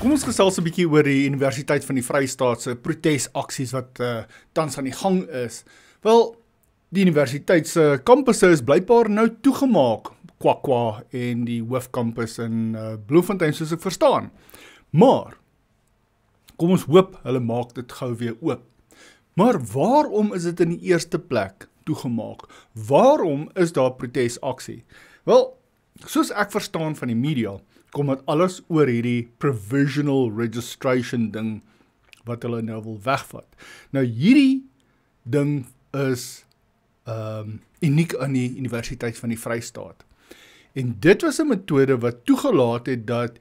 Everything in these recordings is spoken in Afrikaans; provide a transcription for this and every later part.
Kom ons gesels 'n bietjie oor die Universiteit van die Vrystaat se protesaksies wat tans aan die gang is. Wel, die universiteit se kampusse is blykbaar nou toegemaak, KwaKwa en die hoofkampus in Bloemfontein soos ek verstaan. Maar kom ons hoop hulle maak dit gou weer oop. Maar waarom is dit in die eerste plek toegemaak? Waarom is daar protesaksie? Wel, soos ek verstaan van die media, kom dit alles oor hierdie provisional registration ding wat hulle nou wil wegvat. Nou hierdie ding is uniek aan die Universiteit van die Vrystaat. En dit was 'n metode wat toegelaat het dat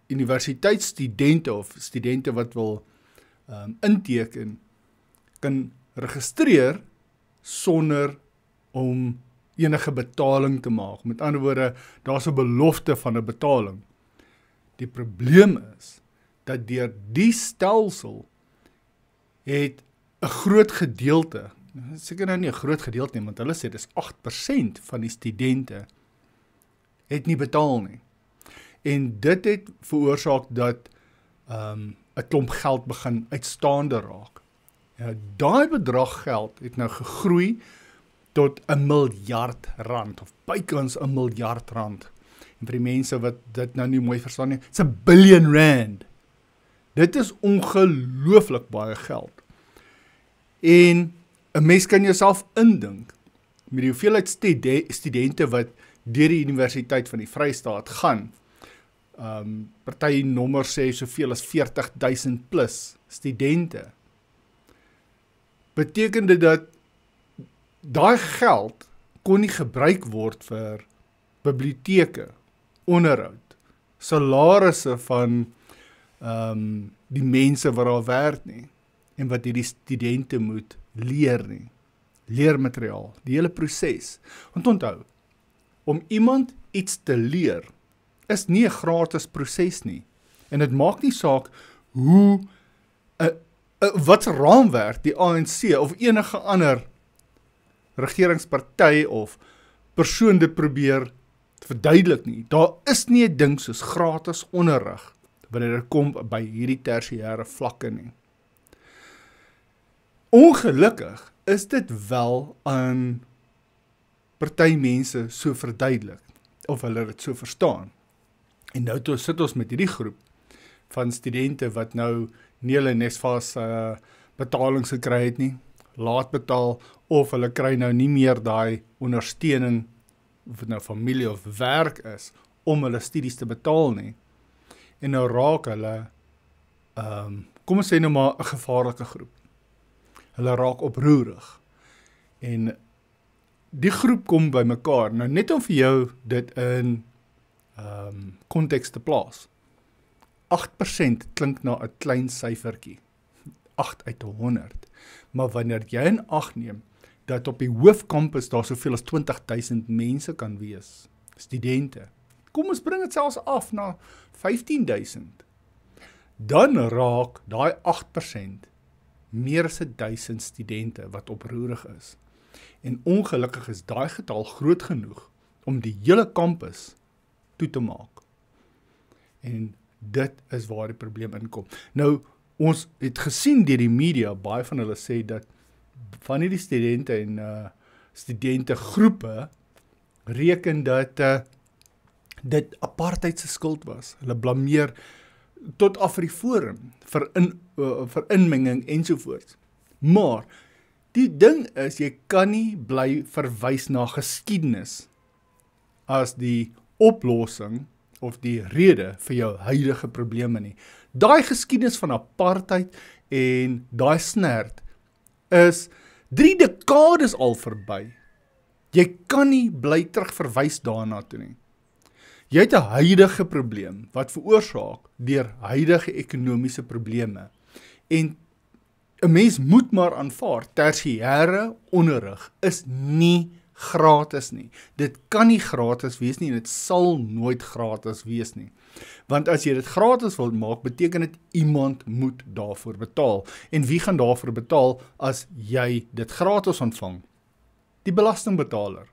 universiteitsstudente of studente wat wil inteken, kan registreer sonder om enige betaling te maak. Met ander woorde, daar's 'n belofte van 'n betaling. Die probleem is dat deur die stelsel het 'n groot gedeelte, seker nou nie 'n groot gedeelte nie, want hulle sê dis 8% van die studente het nie betaal nie. En dit het veroorsaak dat 'n klomp geld begin uitstaande raak. Ja, daai bedrag geld het nou gegroei tot R1 miljard, of bykans R1 miljard. En vir die mense wat dit nou nie mooi verstaan nie, it's R1 billion. Dit is ongelooflik baie geld. En 'n mens kan jouself indink, met die hoeveelheid studente wat deur die Universiteit van die Vrystaat gaan, party nommer sê soveel as 40,000 plus studente, beteken dit dat daai geld kon nie gebruik word vir biblioteke, onderhoud, salarisse van die mense wat daar werk nie, en wat hierdie studente moet leer nie, leermateriaal, die hele proses. Want onthou, om iemand iets te leer, is nie 'n gratis proses nie, en dit maak nie saak hoe, wat se raamwerk die ANC of enige ander regeringsparty of persoon dit probeer verduidelik nie. Daar is nie 'n ding soos gratis onderrig wanneer dit kom by hierdie tersiêre vlakke nie. Ongelukkig is dit wel aan party mense so verduidelik, of hulle dit so verstaan. En nou sit ons met hierdie groep van studente wat nou nie hulle NSFAS betalings gekry het nie, laat betaal, of hulle kry nou nie meer daai ondersteuning, of dit nou familie of werk is, om hulle studies te betaal nie. En nou raak hulle, kom ons sê nou maar 'n gevaarlike groep. Hulle raak oproerig. En die groep kom by mekaar. Nou net om vir jou dit in konteks te plaas. 8% klink na 'n klein syfertjie. 8 uit 100. Maar wanneer jy in ag neem dat op die hoofkampus daar soveel as 20,000 mense kan wees, studente. Kom ons bring dit selfs af na 15,000. Dan raak daai 8% meer as 1,000 studente wat oproerig is. En ongelukkig is daai getal groot genoeg om die hele kampus toe te maak. En dit is waar die probleem inkom. Nou, ons het gesien deur die media, baie van hulle sê dat van hierdie studente en studentegroepe reken dat dit apartheid se skuld was. Hulle blameer tot AfriForum vir inmenging ensovoorts. Maar die ding is, jy kan nie bly verwys na geskiedenis as die oplossing of die rede vir jou huidige probleme nie. Daai geskiedenis van apartheid en daai snert is 3 dekades al verby. Jy kan nie bly terugverwys daarna toe nie. Jy het 'n huidige probleem wat veroorsaak deur huidige ekonomiese probleme. En 'n mens moet maar aanvaar, tersiêre onderrig is nie gratis nie. Dit kan nie gratis wees nie en dit sal nooit gratis wees nie. Want as jy dit gratis wil maak, beteken dit iemand moet daarvoor betaal. En wie gaan daarvoor betaal as jy dit gratis ontvang? Die belastingbetaler.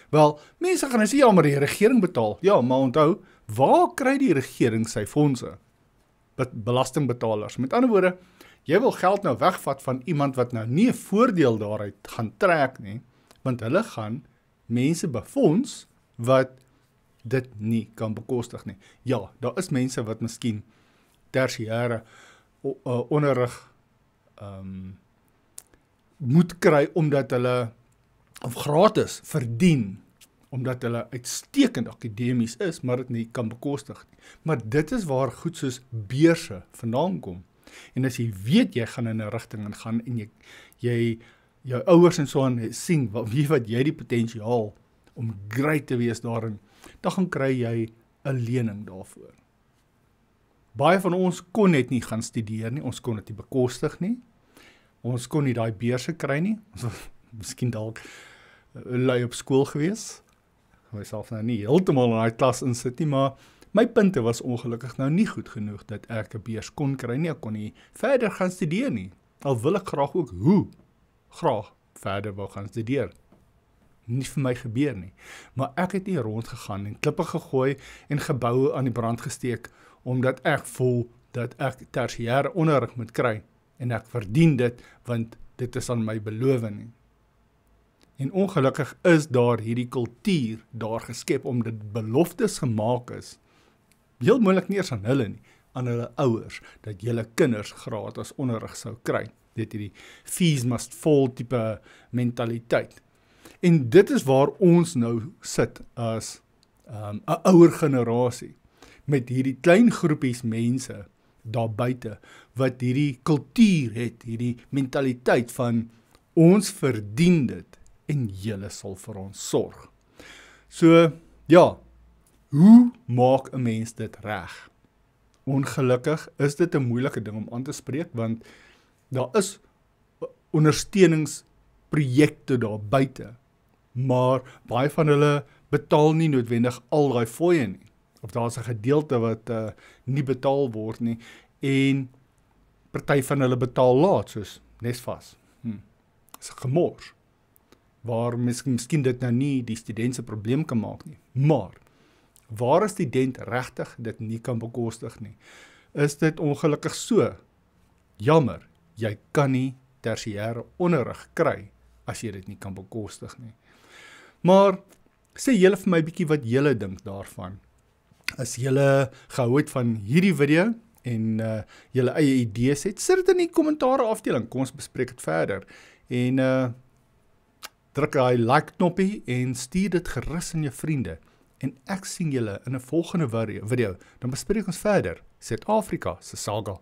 Wel, mense gaan nou sê, ja, maar die regering betaal. Ja, maar onthou, waar kry die regering sy fondse? belastingbetalers. Met ander woorde, jy wil geld nou wegvat van iemand wat nou nie 'n voordeel daaruit gaan trek nie, want hulle gaan mense befonds wat dit nie kan bekostig nie. Ja, daar is mense wat miskien tersiêre onderrig moet kry omdat hulle of gratis verdien omdat hulle uitstekend akademies is, maar dit nie kan bekostig nie. Maar dit is waar goed soos beurse vandaan kom. En as jy weet jy gaan in 'n rigting gaan en jy jou ouers en so aan sien wat jy die potensiaal om great te wees daarin, dan gaan kry jy 'n lening daarvoor. Baie van ons kon net nie gaan studeer nie, ons kon dit nie bekostig nie. Ons kon nie daai beurse kry nie. Ons was miskien dalk lui op skool gewees. Myself nou nie heeltemal in daai klas insit nie, maar my punte was ongelukkig nou nie goed genoeg dat ek 'n beurs kon kry nie. Ek kon nie verder gaan studeer nie. Al wil ek graag ook graag verder wou gaan studeer. Nie vir my gebeur nie. Maar ek het nie rondgegaan en klippe gegooi en geboue aan die brand gesteek omdat ek voel dat ek tersiêre onderrig moet kry en ek verdien dit want dit is aan my beloof nie. En ongelukkig is daar hierdie kultuur daar geskep omdat beloftes gemaak is, heel moontlik nie eers aan hulle nie, aan hulle ouers, dat julle kinders gratis onderrig sou kry. Dit hierdie fees must fall tipe mentaliteit. En dit is waar ons nou sit as 'n ouer generasie, met hierdie klein groepies mense daar buite, wat hierdie kultuur het, hierdie mentaliteit van ons verdien dit, en julle sal vir ons sorg. So, ja, hoe maak 'n mens dit reg? Ongelukkig is dit 'n moeilike ding om aan te spreek, want daar is ondersteuningsprojekte daar buite, maar baie van hulle betaal nie noodwendig al daai fooie nie, of daar is 'n gedeelte wat nie betaal word nie, en party van hulle betaal laat, soos Nesvas. Dis 'n gemors, waar miskien dit nou nie die student se probleem kan maak nie, maar waar 'n student regtig dit nie kan bekostig nie, is dit ongelukkig so, jammer, jy kan nie tersiêre onderrig kry, as jy dit nie kan bekostig nie. Maar, sê julle vir my bietjie wat julle dink daarvan. As julle gehou het van hierdie video, en julle eie idees het, sit dit in die kommentaar afdeling, kom ons bespreek dit verder, en druk daai like knoppie, en stuur dit gerus aan jou vriende, en ek sien julle in 'n volgende video, dan bespreek ons verder, Suid-Afrika se saga.